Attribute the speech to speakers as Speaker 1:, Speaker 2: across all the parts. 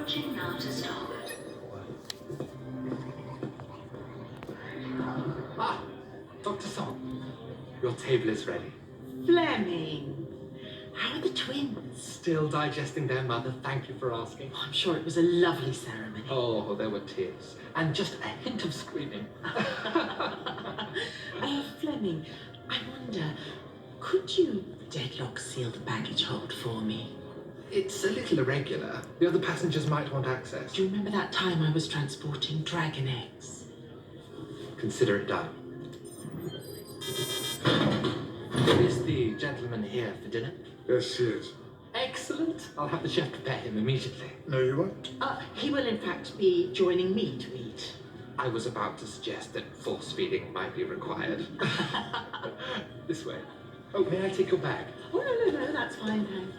Speaker 1: Approaching now to starboard.
Speaker 2: Ah, Dr. Song, your table is ready.
Speaker 3: Fleming, how are the twins?
Speaker 2: Still digesting their mother, thank you for asking.
Speaker 3: I'm sure it was a lovely ceremony.
Speaker 2: Oh, there were tears, and just a hint of screaming.
Speaker 3: Fleming, I wonder, could you deadlock seal the baggage hold for me?
Speaker 2: It's a little irregular. The other passengers might want access.
Speaker 3: Do you remember that time I was transporting dragon eggs?
Speaker 2: Consider it done. Is the gentleman here for dinner?
Speaker 4: Yes, he is.
Speaker 2: Excellent. I'll have the chef prepare him immediately.
Speaker 4: No, you won't.
Speaker 3: He will in fact be joining me to eat.
Speaker 2: I was about to suggest that force feeding might be required. This way. Oh, may I take your bag?
Speaker 3: Oh, no, that's fine, thanks.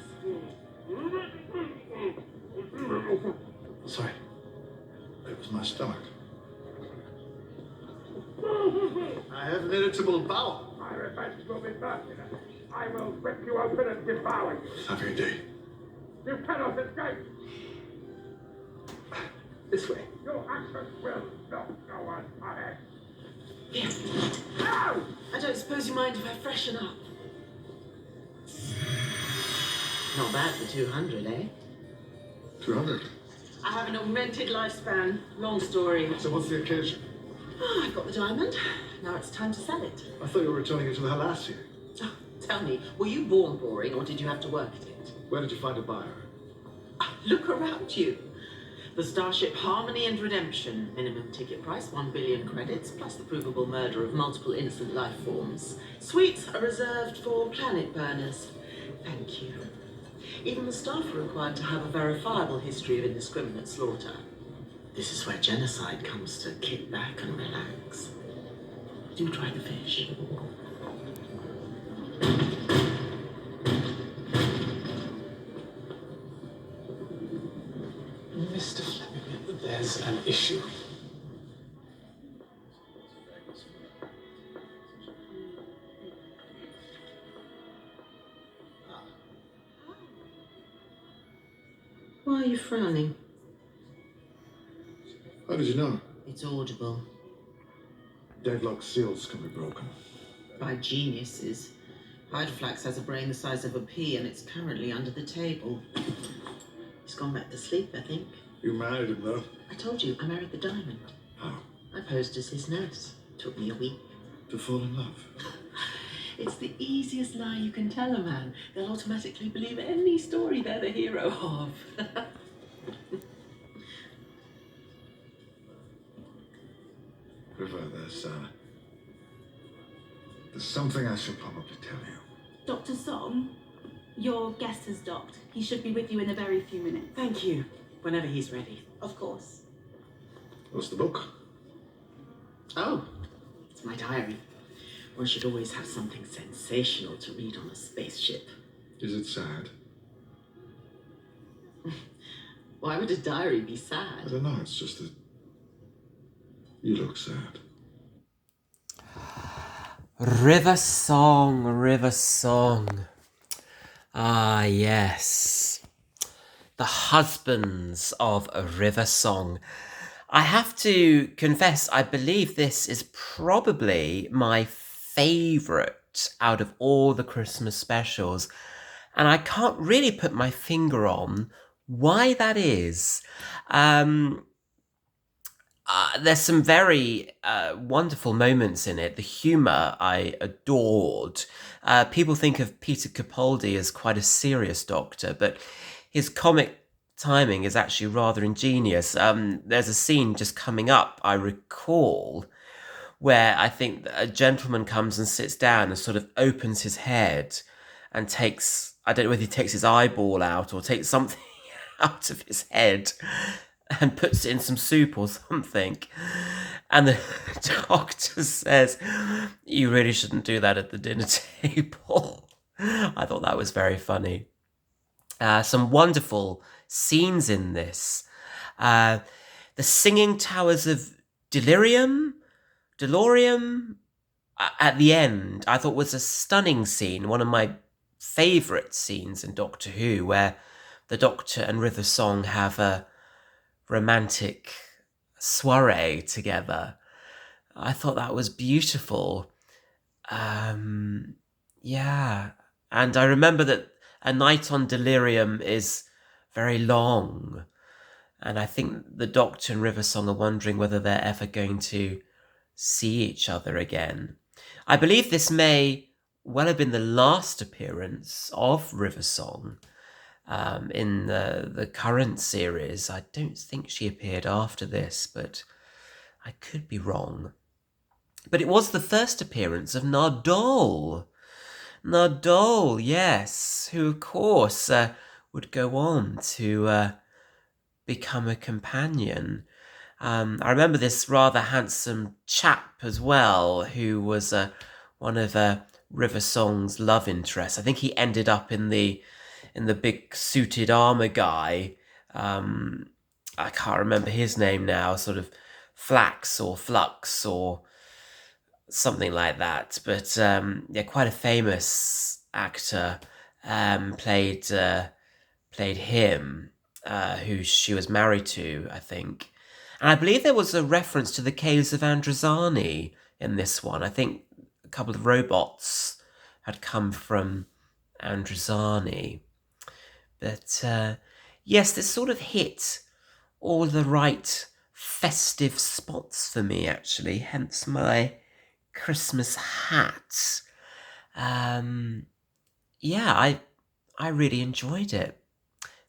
Speaker 4: Sorry. It was my stomach. I have an irritable bowel.
Speaker 5: My revenge will be bursting. I will rip you open and devour you.
Speaker 4: Have your day.
Speaker 5: You cannot escape.
Speaker 2: This way.
Speaker 5: Your actions will not go unpunished.
Speaker 3: Here.
Speaker 5: No!
Speaker 3: I don't suppose you mind if I freshen up. Not bad for 200, eh?
Speaker 4: 200.
Speaker 3: I have an augmented lifespan. Long story.
Speaker 4: So what's the occasion?
Speaker 3: Oh, I've got the diamond. Now it's time to sell it.
Speaker 4: I thought you were returning it to the Halassi.
Speaker 3: Oh, tell me, were you born boring or did you have to work at it?
Speaker 4: Where did you find a buyer?
Speaker 3: Look around you. The starship Harmony and Redemption. Minimum ticket price, 1 billion credits, plus the provable murder of multiple innocent life forms. Suites are reserved for planet burners. Thank you. Even the staff are required to have a verifiable history of indiscriminate slaughter. This is where genocide comes to kick back and relax. Do try the fish.
Speaker 2: Mr. Fleming, there's an issue.
Speaker 3: Why are you frowning?
Speaker 4: How did you know?
Speaker 3: It's audible.
Speaker 4: Deadlock seals can be broken.
Speaker 3: By geniuses. Hydroflax has a brain the size of a pea and it's currently under the table. He's gone back to sleep, I think.
Speaker 4: You married him, though.
Speaker 3: I told you, I married the diamond.
Speaker 4: How?
Speaker 3: I posed as his nurse. Took me a week.
Speaker 4: To fall in love.
Speaker 3: It's the easiest lie you can tell a man. They'll automatically believe any story they're the hero of.
Speaker 4: River, there's something I should probably tell you.
Speaker 6: Dr. Song, your guest has docked. He should be with you in a very few minutes.
Speaker 3: Thank you. Whenever he's ready.
Speaker 6: Of course.
Speaker 4: What's the book?
Speaker 3: Oh, it's my diary. One should always have something sensational to read on a spaceship.
Speaker 4: Is it sad?
Speaker 3: Why would a diary be
Speaker 4: I
Speaker 3: sad?
Speaker 4: don't know, it's just that you look sad.
Speaker 7: River Song, River Song. Ah, yes. The husbands of a River Song. I have to confess, I believe this is probably my favourite out of all the Christmas specials. And I can't really put my finger on why that is. There's some very wonderful moments in it. The humour I adored. People think of Peter Capaldi as quite a serious doctor, but his comic timing is actually rather ingenious. There's a scene just coming up, I recall, where I think a gentleman comes and sits down and sort of opens his head and takes, I don't know whether he takes his eyeball out or takes something out of his head and puts it in some soup or something. And the doctor says, "You really shouldn't do that at the dinner table." I thought that was very funny. Some wonderful scenes in this. The singing towers of Delirium at the end, I thought was a stunning scene. One of my favourite scenes in Doctor Who, where the Doctor and River Song have a romantic soiree together. I thought that was beautiful. Yeah. And I remember that A Night on Delirium is very long. And I think the Doctor and River Song are wondering whether they're ever going to see each other again. I believe this may well have been the last appearance of River Song in the current series. I don't think she appeared after this, but I could be wrong. But it was the first appearance of Nardole. Nardole, yes, who of course would go on to become a companion. I remember this rather handsome chap as well, who was one of River Song's love interests. I think he ended up in the big suited armor guy. I can't remember his name now. Sort of Flax or Flux or something like that. But yeah, quite a famous actor played him, who she was married to, I think. And I believe there was a reference to the Caves of Androzani in this one. I think a couple of robots had come from Androzani. But yes, this sort of hit all the right festive spots for me, actually, hence my Christmas hat. Yeah, I really enjoyed it.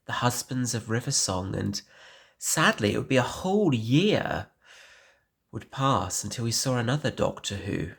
Speaker 7: The Husbands of River Song, and sadly it would be a whole year would pass until we saw another Doctor Who.